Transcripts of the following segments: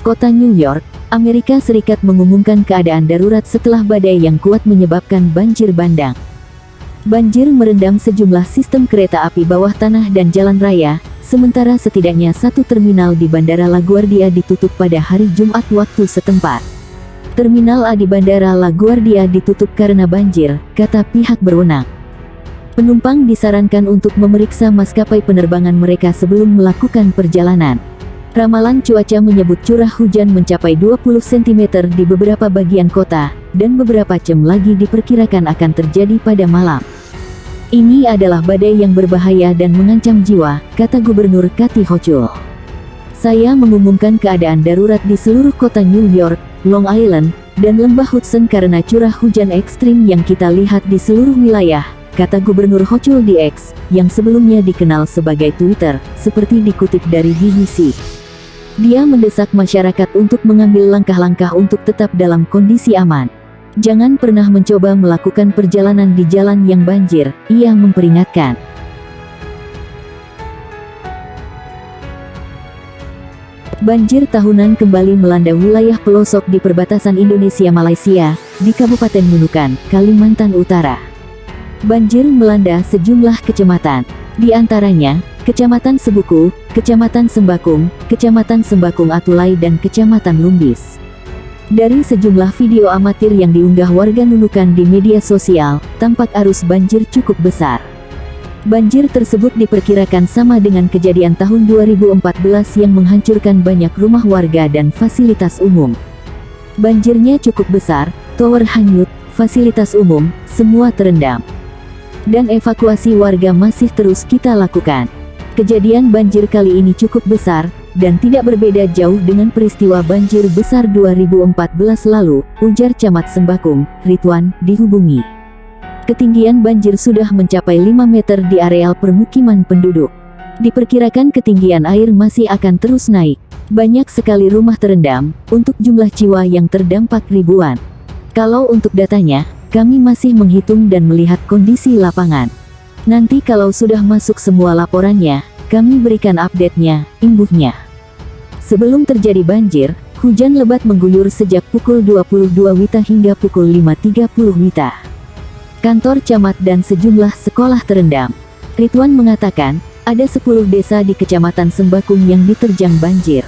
Kota New York, Amerika Serikat mengumumkan keadaan darurat setelah badai yang kuat menyebabkan banjir bandang. Banjir merendam sejumlah sistem kereta api bawah tanah dan jalan raya, sementara setidaknya satu terminal di Bandara LaGuardia ditutup pada hari Jumat waktu setempat. Terminal A di Bandara LaGuardia ditutup karena banjir, kata pihak berwenang. Penumpang disarankan untuk memeriksa maskapai penerbangan mereka sebelum melakukan perjalanan. Ramalan cuaca menyebut curah hujan mencapai 20 cm di beberapa bagian kota, dan beberapa jam lagi diperkirakan akan terjadi pada malam. Ini adalah badai yang berbahaya dan mengancam jiwa, kata Gubernur Kathy Hochul. Saya mengumumkan keadaan darurat di seluruh kota New York, Long Island, dan lembah Hudson karena curah hujan ekstrim yang kita lihat di seluruh wilayah, kata Gubernur Hochul di X, yang sebelumnya dikenal sebagai Twitter, seperti dikutip dari BBC. Dia mendesak masyarakat untuk mengambil langkah-langkah untuk tetap dalam kondisi aman. Jangan pernah mencoba melakukan perjalanan di jalan yang banjir, ia memperingatkan. Banjir tahunan kembali melanda wilayah pelosok di perbatasan Indonesia-Malaysia, di Kabupaten Nunukan, Kalimantan Utara. Banjir melanda sejumlah kecamatan, di antaranya Kecamatan Sebuku, Kecamatan Sembakung, Kecamatan Sembakung Atulai dan Kecamatan Lumbis. Dari sejumlah video amatir yang diunggah warga Nunukan di media sosial, tampak arus banjir cukup besar. Banjir tersebut diperkirakan sama dengan kejadian tahun 2014 yang menghancurkan banyak rumah warga dan fasilitas umum. Banjirnya cukup besar, tower hanyut, fasilitas umum, semua terendam. Dan evakuasi warga masih terus kita lakukan. Kejadian banjir kali ini cukup besar, dan tidak berbeda jauh dengan peristiwa banjir besar 2014 lalu, ujar Camat Sembakung, Ridwan, dihubungi. Ketinggian banjir sudah mencapai 5 meter di areal permukiman penduduk. Diperkirakan ketinggian air masih akan terus naik. Banyak sekali rumah terendam, untuk jumlah jiwa yang terdampak ribuan. Kalau untuk datanya, kami masih menghitung dan melihat kondisi lapangan. Nanti kalau sudah masuk semua laporannya, kami berikan update-nya, imbuhnya. Sebelum terjadi banjir, hujan lebat mengguyur sejak pukul 22 WITA hingga pukul 5.30 WITA. Kantor camat dan sejumlah sekolah terendam. Ridwan mengatakan, ada 10 desa di Kecamatan Sembakung yang diterjang banjir.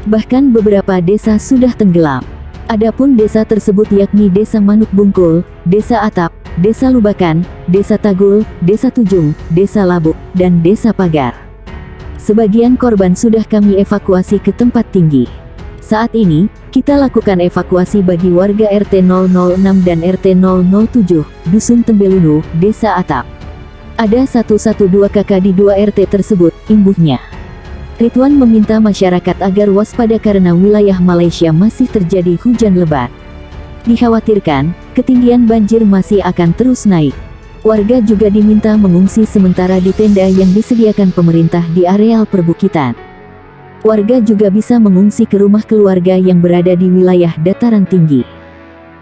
Bahkan beberapa desa sudah tenggelam. Adapun desa tersebut yakni Desa Manuk Bungkul, Desa Atap, Desa Lubakan, Desa Tagul, Desa Tujung, Desa Labuk, dan Desa Pagar. Sebagian korban sudah kami evakuasi ke tempat tinggi. Saat ini, kita lakukan evakuasi bagi warga RT 006 dan RT 007, Dusun Tembelunu, Desa Atap. Ada 112 kakak di 2 RT tersebut, imbuhnya. Ridwan meminta masyarakat agar waspada karena wilayah Malaysia masih terjadi hujan lebat. Dikhawatirkan, ketinggian banjir masih akan terus naik. Warga juga diminta mengungsi sementara di tenda yang disediakan pemerintah di areal perbukitan. Warga juga bisa mengungsi ke rumah keluarga yang berada di wilayah dataran tinggi.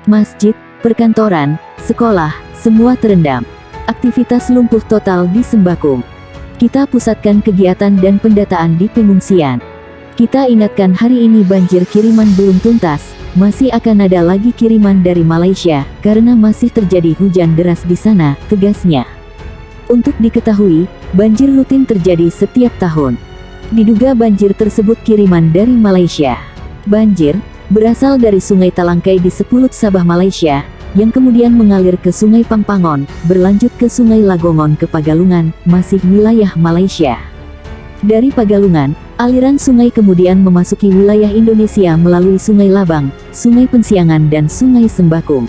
Masjid, perkantoran, sekolah, semua terendam. Aktivitas lumpuh total di Sembakung. Kita pusatkan kegiatan dan pendataan di pengungsian. Kita ingatkan hari ini banjir kiriman belum tuntas, masih akan ada lagi kiriman dari Malaysia, karena masih terjadi hujan deras di sana, tegasnya. Untuk diketahui, banjir rutin terjadi setiap tahun. Diduga banjir tersebut kiriman dari Malaysia. Banjir berasal dari Sungai Talangkai di Sepulut Sabah, Malaysia, yang kemudian mengalir ke Sungai Pampangon, berlanjut ke Sungai Lagongon ke Pagalungan, masih wilayah Malaysia. Dari Pagalungan, aliran sungai kemudian memasuki wilayah Indonesia melalui Sungai Labang, Sungai Pensiangan dan Sungai Sembakung.